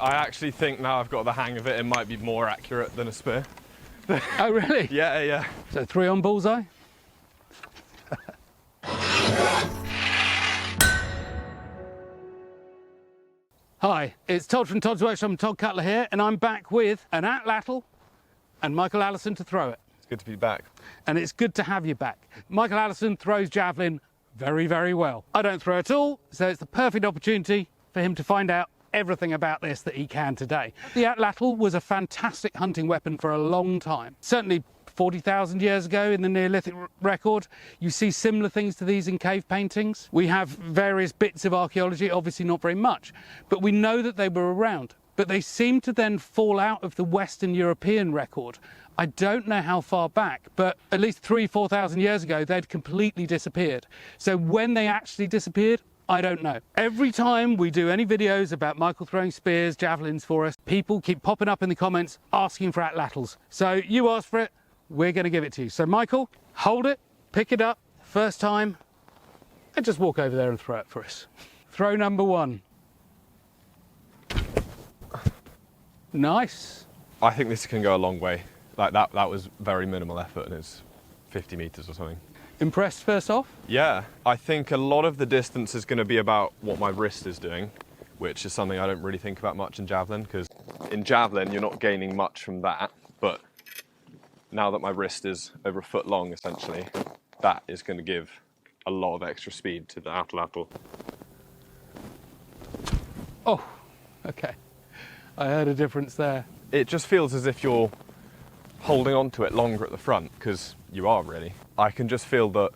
I actually think now I've got the hang of it, it might be more accurate than a spear. Oh, really? Yeah. So 3 on bullseye? Hi, it's Todd from Todd's Workshop. I'm Todd Cutler here, and I'm back with an atlatl and Micheal Allison to throw it. It's good to be back. And it's good to have you back. Micheal Allison throws javelin very, very well. I don't throw at all, so it's the perfect opportunity for him to find out everything about this that he can today. The atlatl was a fantastic hunting weapon for a long time. Certainly 40,000 years ago in the Neolithic record, you see similar things to these in cave paintings. We have various bits of archaeology, obviously not very much, but we know that they were around. But they seem to then fall out of the Western European record. I don't know how far back, but at least 3,000–4,000 years ago, they'd completely disappeared. So when they actually disappeared, I don't know. Every time we do any videos about Micheal throwing spears, javelins for us, people keep popping up in the comments asking for atlatls. So you asked for it, we're going to give it to you. So Micheal, hold it, pick it up, first time, and just walk over there and throw it for us. Throw number 1. Nice. I think this can go a long way. Like that was very minimal effort, and it's 50 meters or something. Impressed first off? Yeah, I think a lot of the distance is going to be about what my wrist is doing, which is something I don't really think about much in javelin, because in javelin you're not gaining much from that, but now that my wrist is over a foot long, essentially, that is going to give a lot of extra speed to the atlatl. Oh, okay. I heard a difference there. It just feels as if you're holding on to it longer at the front, because you are really. I can just feel that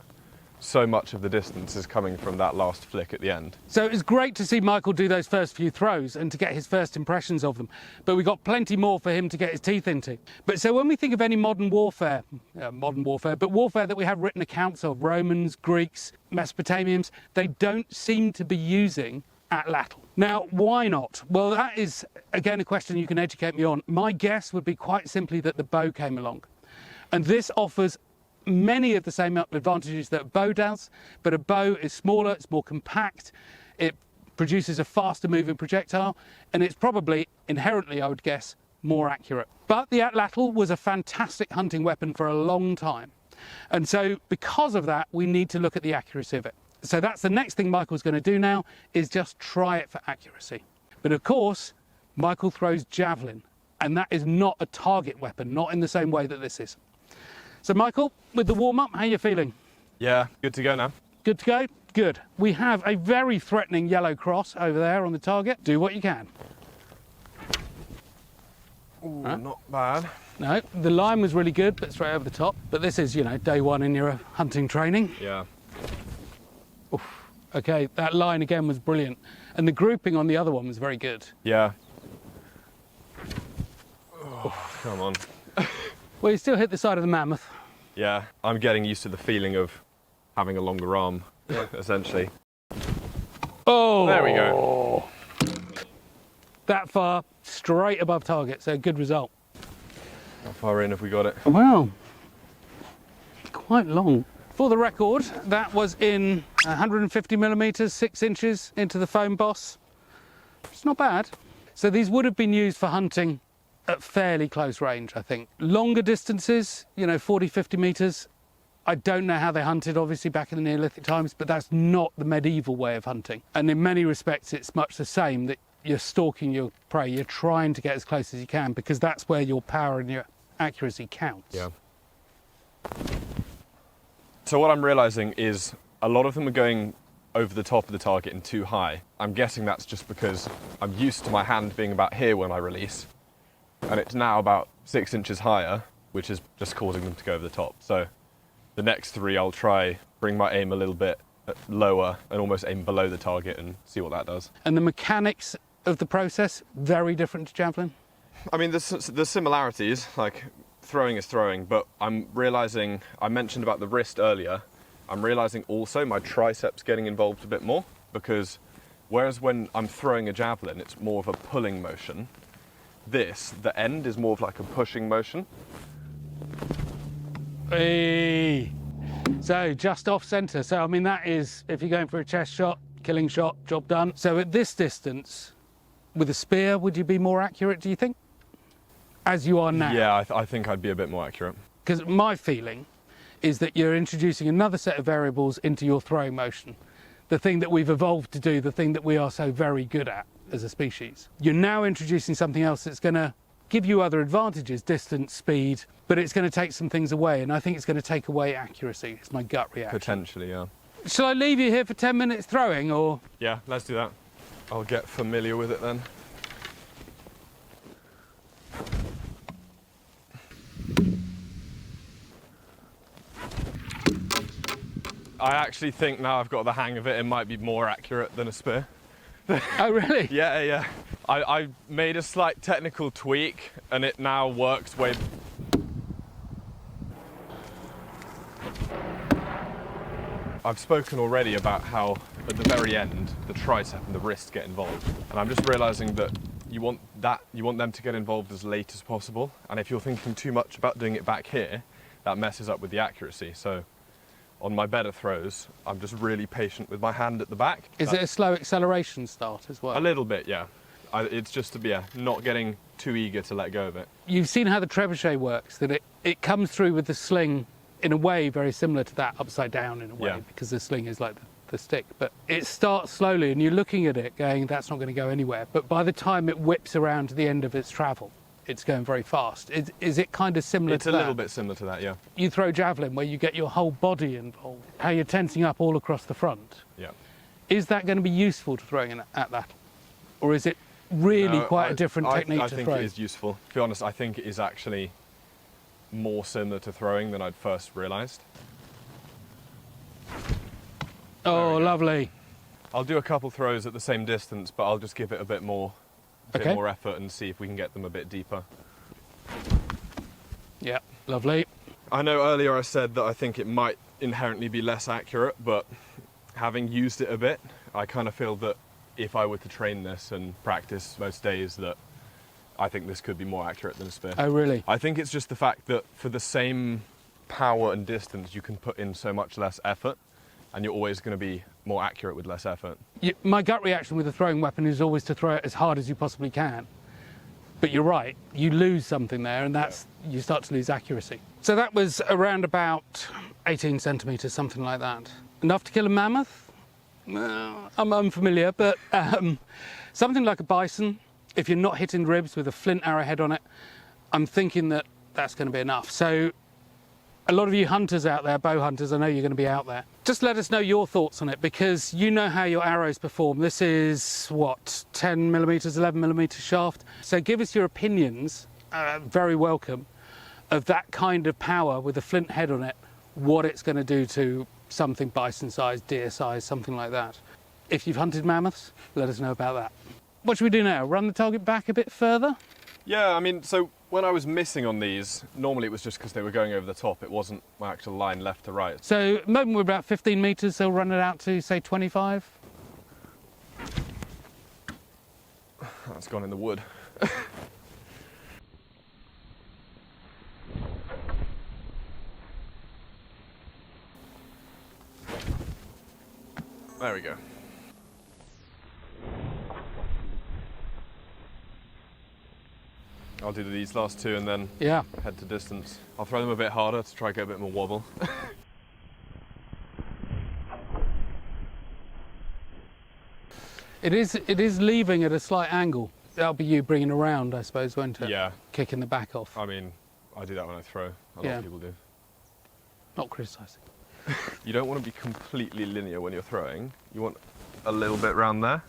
so much of the distance is coming from that last flick at the end. So it's great to see Micheal do those first few throws and to get his first impressions of them, but we've got plenty more for him to get his teeth into. But so when we think of any modern warfare, but warfare that we have written accounts of, Romans, Greeks, Mesopotamians, they don't seem to be using atlatl. Now, why not? Well, that is, again, a question you can educate me on. My guess would be quite simply that the bow came along. And this offers many of the same advantages that a bow does, but a bow is smaller, it's more compact, it produces a faster moving projectile, and it's probably inherently, I would guess, more accurate. But the atlatl was a fantastic hunting weapon for a long time. And so because of that, we need to look at the accuracy of it. So that's the next thing Micheal's going to do now, is just try it for accuracy. But of course, Micheal throws javelin, and that is not a target weapon, not in the same way that this is. So Micheal, with the warm-up, how are you feeling? Yeah, good to go now. Good to go? Good. We have a very threatening yellow cross over there on the target. Do what you can. Ooh, not bad. No, the line was really good, but straight over the top. But this is, you know, day 1 in your hunting training. Yeah. Oof. Okay, that line again was brilliant. And the grouping on the other one was very good. Yeah. Oh, come on. Well, you still hit the side of the mammoth. Yeah, I'm getting used to the feeling of having a longer arm, essentially. Oh! There we go. That far, straight above target, so good result. How far in have we got it? Well, quite long. For the record, that was in 150 millimeters, 6 inches into the foam boss. It's not bad. So these would have been used for hunting at fairly close range, I think. Longer distances, you know, 40, 50 meters. I don't know how they hunted, obviously, back in the Neolithic times, but that's not the medieval way of hunting. And in many respects, it's much the same, that you're stalking your prey. You're trying to get as close as you can, because that's where your power and your accuracy counts. Yeah. So what I'm realizing is a lot of them are going over the top of the target and too high. I'm guessing that's just because I'm used to my hand being about here when I release, and it's now about 6 inches higher, which is just causing them to go over the top. So the next 3, I'll try bring my aim a little bit lower and almost aim below the target and see what that does. And the mechanics of the process, very different to javelin? I mean, there's similarities, like throwing is throwing, but I'm realizing, I mentioned about the wrist earlier, I'm realizing also my triceps getting involved a bit more, because whereas when I'm throwing a javelin, it's more of a pulling motion, the end is more of like a pushing motion. Hey. So just off centre. So I mean, that is, if you're going for a chest shot, killing shot, job done. So at this distance, With a spear, would you be more accurate, do you think? As you are now? Yeah, I think I'd be a bit more accurate. Because my feeling is that you're introducing another set of variables into your throwing motion. The thing that we've evolved to do, the thing that we are so very good at as a species. You're now introducing something else that's going to give you other advantages, distance, speed, but it's going to take some things away, and I think it's going to take away accuracy. It's my gut reaction. Potentially, yeah. Shall I leave you here for 10 minutes throwing, or? Yeah, let's do that. I'll get familiar with it then. I actually think now I've got the hang of it, it might be more accurate than a spear. Oh, really? Yeah. I made a slight technical tweak and it now works way... I've spoken already about how at the very end the tricep and the wrist get involved, and I'm just realizing that you want them to get involved as late as possible, and if you're thinking too much about doing it back here, that messes up with the accuracy. So on my better throws, I'm just really patient with my hand at the back. Is it a slow acceleration start as well? A little bit, yeah. It's just to be not getting too eager to let go of it. You've seen how the trebuchet works, that it comes through with the sling in a way very similar to that, upside down in a way, Yeah. because the sling is like the stick. But it starts slowly and you're looking at it going, that's not going to go anywhere. But by the time it whips around to the end of its travel, it's going very fast. Is it kind of similar to that? It's a little bit similar to that, yeah. You throw javelin where you get your whole body involved, how you're tensing up all across the front. Yeah. Is that going to be useful to throwing an atlatl? Or is it really quite a different technique to throw? I think it is useful. To be honest, I think it is actually more similar to throwing than I'd first realised. Oh, lovely. I'll do a couple throws at the same distance, but I'll just give it a bit more effort and see if we can get them a bit deeper. Yeah, lovely. I know earlier I said that I think it might inherently be less accurate, but having used it a bit, I kind of feel that if I were to train this and practice most days, that I think this could be more accurate than a spear. Oh, really? I think it's just the fact that for the same power and distance, you can put in so much less effort, and you're always going to be more accurate with less effort. My gut reaction with a throwing weapon is always to throw it as hard as you possibly can. But you're right, you lose something there, and you start to lose accuracy. So that was around about 18 centimetres, something like that. Enough to kill a mammoth? Well, I'm unfamiliar, but something like a bison, if you're not hitting ribs with a flint arrowhead on it, I'm thinking that that's going to be enough. So a lot of you hunters out there, bow hunters, I know you're going to be out there. Just let us know your thoughts on it, because you know how your arrows perform. This is, what, 10 millimetres, 11 millimetre shaft? So give us your opinions, very welcome, of that kind of power with a flint head on it, what it's going to do to something bison size, deer size, something like that. If you've hunted mammoths, let us know about that. What should we do now? Run the target back a bit further? Yeah, I mean, so when I was missing on these, normally it was just because they were going over the top. It wasn't my actual line left to right. So at the moment we're about 15 metres, so we'll run it out to, say, 25. That's gone in the wood. There we go. I'll do these last two and then head to distance. I'll throw them a bit harder to try and get a bit more wobble. It is leaving at a slight angle. That'll be you bringing around, I suppose, won't it? Yeah. Kicking the back off. I mean, I do that when I throw. A lot of people do. Not criticising. You don't want to be completely linear when you're throwing. You want a little bit round there,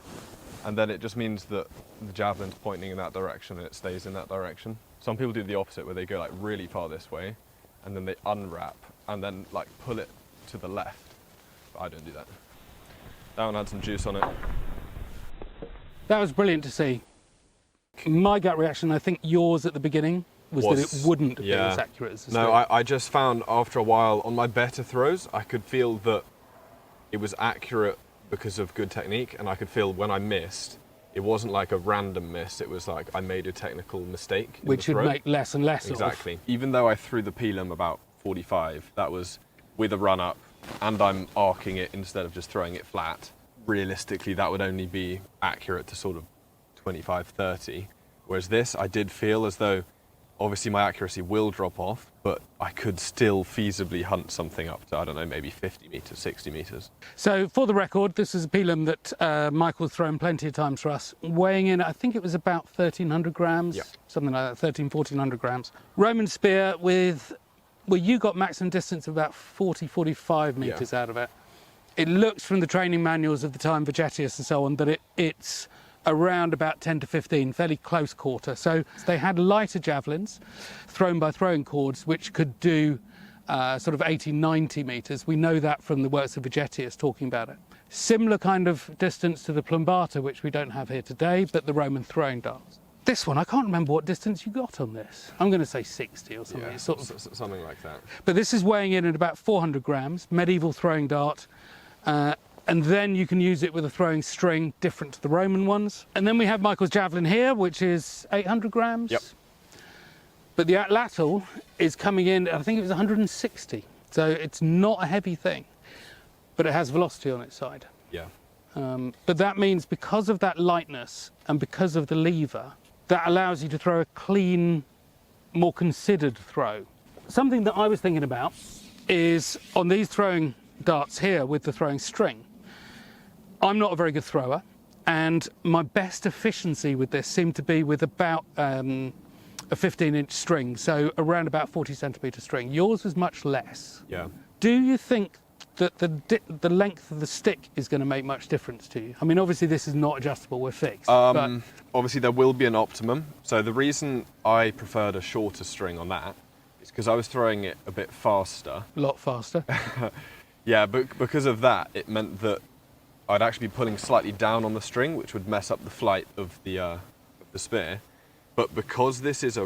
and then it just means that the javelin's pointing in that direction and it stays in that direction. Some people do the opposite, where they go like really far this way, and then they unwrap and then like pull it to the left. But I don't do that. That one had some juice on it. That was brilliant to see. My gut reaction, I think yours at the beginning, was that it wouldn't be as accurate as the No, I just found after a while on my better throws, I could feel that it was accurate because of good technique, and I could feel when I missed, it wasn't like a random miss, it was like I made a technical mistake. Which would make less and less Exactly. Of. Even though I threw the pilum about 45, that was with a run up, and I'm arcing it instead of just throwing it flat. Realistically, that would only be accurate to sort of 25, 30. Whereas this, I did feel as though obviously my accuracy will drop off, but I could still feasibly hunt something up to, I don't know, maybe 50 metres, 60 metres. So for the record, this is a pelum that Micheal's thrown plenty of times for us, weighing in, I think it was about 1,300 grams, something like that, 1,400 grams. Roman spear with, well, you got maximum distance of about 40, 45 metres out of it. It looks from the training manuals of the time, Vegetius and so on, that it's around about 10 to 15, fairly close quarter. So they had lighter javelins thrown by throwing cords, which could do sort of 80, 90 metres. We know that from the works of Vegetius talking about it. Similar kind of distance to the plumbata, which we don't have here today, but the Roman throwing darts. This one, I can't remember what distance you got on this. I'm going to say 60 or something. Yeah, sort of, something like that. But this is weighing in at about 400 grams, medieval throwing dart. And then you can use it with a throwing string different to the Roman ones. And then we have Micheal's javelin here, which is 800 grams. Yep. But the atlatl is coming in, I think it was 160. So it's not a heavy thing, but it has velocity on its side. Yeah. But that means because of that lightness and because of the lever, that allows you to throw a clean, more considered throw. Something that I was thinking about is on these throwing darts here with the throwing string, I'm not a very good thrower, and my best efficiency with this seemed to be with about a 15-inch string, so around about 40 centimetre string. Yours was much less. Yeah. Do you think that the length of the stick is going to make much difference to you? I mean, obviously this is not adjustable, we're fixed. But obviously there will be an optimum. So the reason I preferred a shorter string on that is because I was throwing it a bit faster. a lot faster. Yeah, but because of that, it meant that I'd actually be pulling slightly down on the string, which would mess up the flight of the spear. But because this is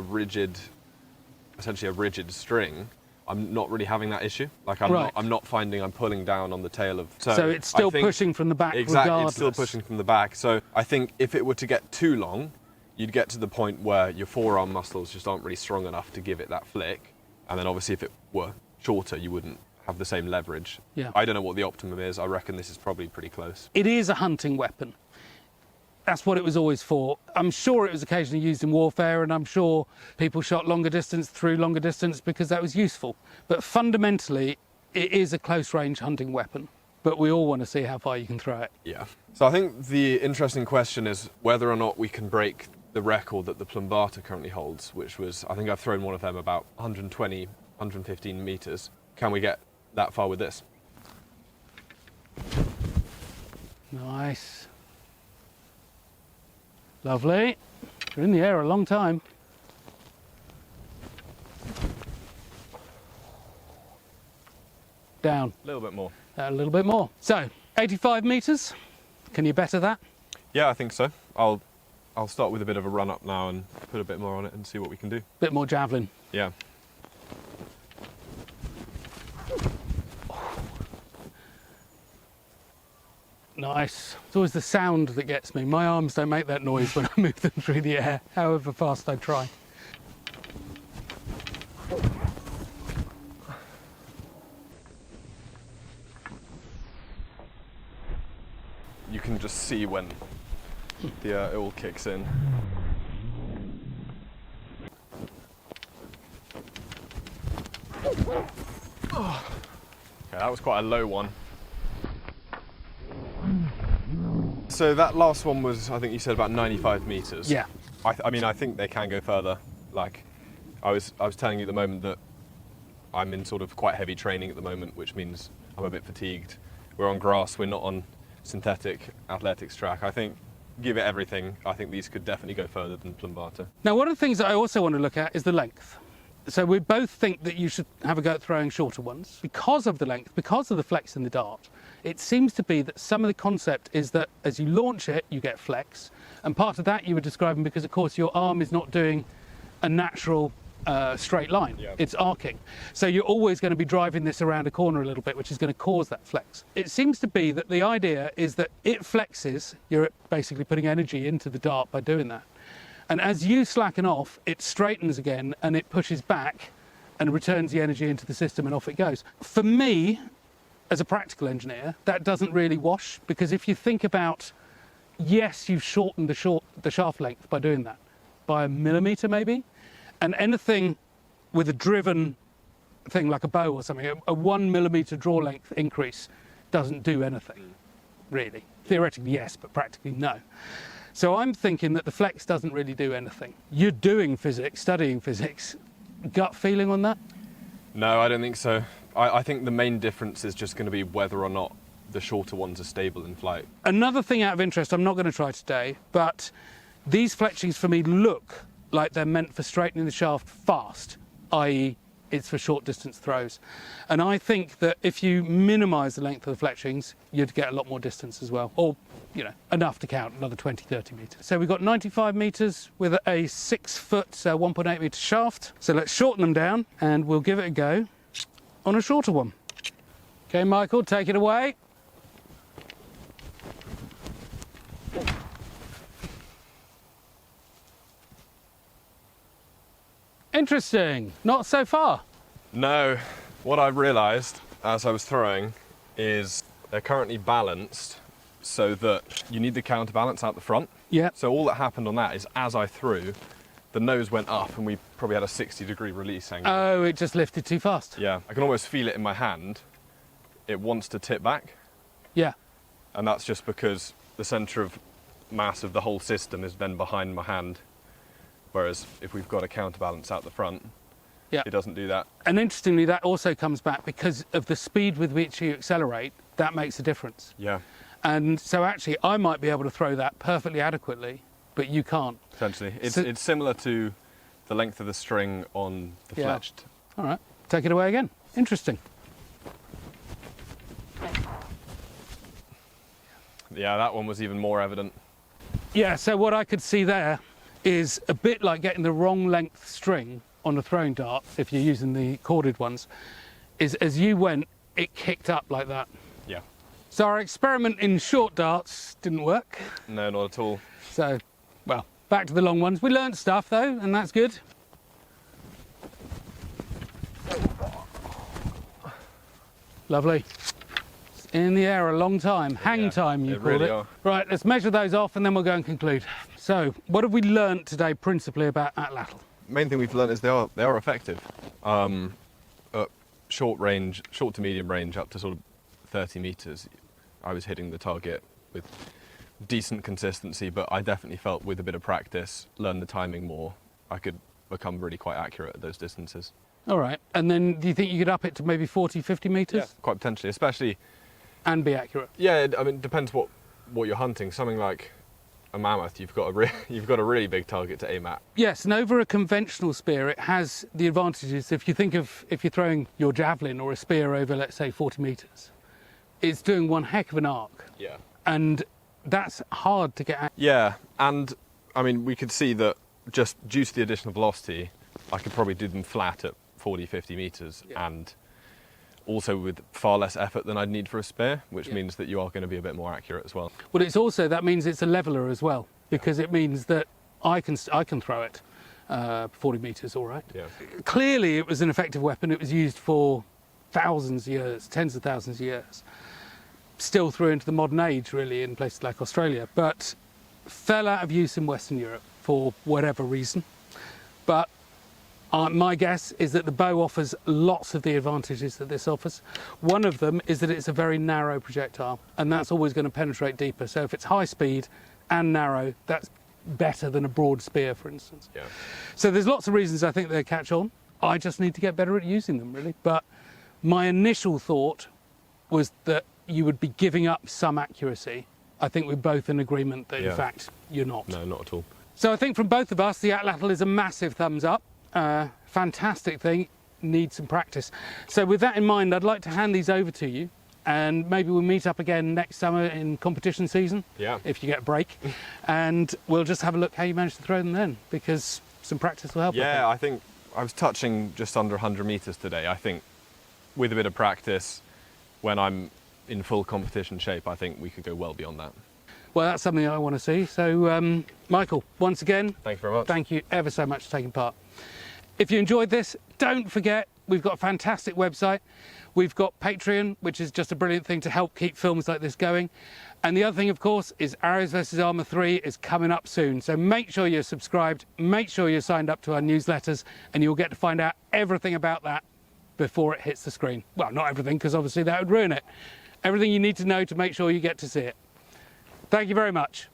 essentially a rigid string, I'm not really having that issue. Like I'm not finding I'm pulling down on the tail of. So it's still pushing from the back. Exactly, regardless. it's still pushing from the back. So I think if it were to get too long, you'd get to the point where your forearm muscles just aren't really strong enough to give it that flick. And then obviously if it were shorter, you wouldn't have the same leverage. Yeah. I don't know what the optimum is. I reckon this is probably pretty close. It is a hunting weapon. That's what it was always for. I'm sure it was occasionally used in warfare, and I'm sure people shot longer distance through longer distance because that was useful. But fundamentally, it is a close-range hunting weapon. But we all want to see how far you can throw it. Yeah. So I think the interesting question is whether or not we can break the record that the plumbata currently holds, which was, I think I've thrown one of them about 120, 115 metres. Can we get that far with this? Nice. Lovely. You're in the air a long time. Down. A little bit more. A little bit more. So, 85 metres. Can you better that? Yeah, I think so. I'll start with a bit of a run up now and put a bit more on it and see what we can do. Bit more javelin. Yeah. Nice. It's always the sound that gets me. My arms don't make that noise when I move them through the air, however fast I try. You can just see when it all kicks in. Okay, that was quite a low one. So that last one was, I think you said about 95 metres. Yeah. I mean, I think they can go further. Like, I was telling you at the moment that I'm in sort of quite heavy training at the moment, which means I'm a bit fatigued. We're on grass, we're not on synthetic athletics track. I think, give it everything, I think these could definitely go further than plumbata. Now, one of the things that I also want to look at is the length. So we both think that you should have a go at throwing shorter ones. Because of the length, because of the flex in the dart, it seems to be that some of the concept is that as you launch it, you get flex. And part of that you were describing because, of course, your arm is not doing a natural straight line. Yeah. It's arcing. So you're always going to be driving this around a corner a little bit, which is going to cause that flex. It seems to be that the idea is that it flexes, you're basically putting energy into the dart by doing that. And as you slacken off, it straightens again and it pushes back and returns the energy into the system and off it goes. For me, as a practical engineer, that doesn't really wash, because if you think about yes, you've shortened the shaft length by doing that, by 1 millimetre maybe, and anything with a driven thing like a bow or something, a 1 millimetre draw length increase doesn't do anything, really. Theoretically, yes, but practically, no. So I'm thinking that the flex doesn't really do anything. You're doing physics, studying physics. Gut feeling on that? No, I don't think so. I think the main difference is just going to be whether or not the shorter ones are stable in flight. Another thing out of interest, I'm not going to try today, but these fletchings for me look like they're meant for straightening the shaft fast, i.e. it's for short distance throws. And I think that if you minimise the length of the fletchings, you'd get a lot more distance as well. Or, you know, enough to count, another 20, 30 metres. So we've got 95 metres with a 6 foot, 1.8 metre shaft. So let's shorten them down and we'll give it a go on a shorter one. Okay, Michael, take it away. Interesting. Not so far. No, what I've realised as I was throwing is they're currently balanced so that you need the counterbalance out the front. Yeah. So all that happened on that is as I threw, the nose went up and we probably had a 60-degree release angle. Oh, it just lifted too fast. Yeah, I can almost feel it in my hand. It wants to tip back. Yeah. And that's just because the centre of mass of the whole system is then behind my hand. Whereas if we've got a counterbalance out the front, Yeah. it doesn't do that. And interestingly, that also comes back because of the speed with which you accelerate, that makes a difference. Yeah, And so actually, I might be able to throw that perfectly adequately, but you can't. essentially. It's So- it's similar to the length of the string on the Yeah. fletched. All right, take it away again. Interesting. Yeah, that one was even more evident. Yeah, so what I could see there is a bit like getting the wrong length string on a throwing dart, if you're using the corded ones, is as you went, it kicked up like that. Yeah. So our experiment in short darts didn't work. No, not at all. So, well, back to the long ones. We learnt stuff though, and that's good. Lovely. It's in the air a long time. Hang Yeah, time, you they called really it. are. Right, let's measure those off and then we'll go and conclude. So, what have we learnt today principally about atlatl? Main thing we've learned is they are effective. At short range, short to medium range, up to sort of 30 metres, I was hitting the target with decent consistency, but I definitely felt with a bit of practice, learn the timing more, I could become really quite accurate at those distances. All right, and then do you think you could up it to maybe 40, 50 metres? Quite potentially, especially, And be accurate? yeah, I mean, it depends what you're hunting. Something like a mammoth, you've got a really big target to aim at. Yes, and over a conventional spear, it has the advantages. If you think of if you're throwing your javelin or a spear over, let's say, 40 metres, it's doing one heck of an arc, Yeah. and that's hard to get at. Yeah, and I mean, we could see that just due to the additional velocity, I could probably do them flat at 40, 50 metres, Yeah. and also with far less effort than I'd need for a spear, which Yeah. means that you are going to be a bit more accurate as well. Well, it's also, that means it's a leveller as well, because it means that I can throw it 40 metres, all right. Yeah. Clearly, it was an effective weapon. It was used for thousands of years, tens of thousands of years. Still through into the modern age, really, in places like Australia, but fell out of use in Western Europe for whatever reason. But my guess is that the bow offers lots of the advantages that this offers. One of them is that it's a very narrow projectile, and that's always going to penetrate deeper. So if it's high speed and narrow, that's better than a broad spear, for instance. Yeah. So there's lots of reasons I think they catch on. I just need to get better at using them, really. But my initial thought was that you would be giving up some accuracy. I think we're both in agreement that, in Yeah. fact, you're not. No, not at all. So I think from both of us, the atlatl is a massive thumbs up. Fantastic thing, needs some practice. So with that in mind, I'd like to hand these over to you, and maybe we'll meet up again next summer in competition season, Yeah. if you get a break, and we'll just have a look how you manage to throw them then, because some practice will help. Yeah, I think I was touching just under 100 metres today. I think with a bit of practice, when I'm in full competition shape, I think we could go well beyond that. Well, that's something I want to see. So, Michael, ononce again, Thank you very much. thank you ever so much for taking part. If you enjoyed this, don't forget we've got a fantastic website. We've got Patreon, which is just a brilliant thing to help keep films like this going. And the other thing, of course, is Arrows vs Armour 3 is coming up soon. So make sure you're subscribed, make sure you're signed up to our newsletters, and you'll get to find out everything about that before it hits the screen. Well, not everything, because obviously that would ruin it. Everything you need to know to make sure you get to see it. Thank you very much.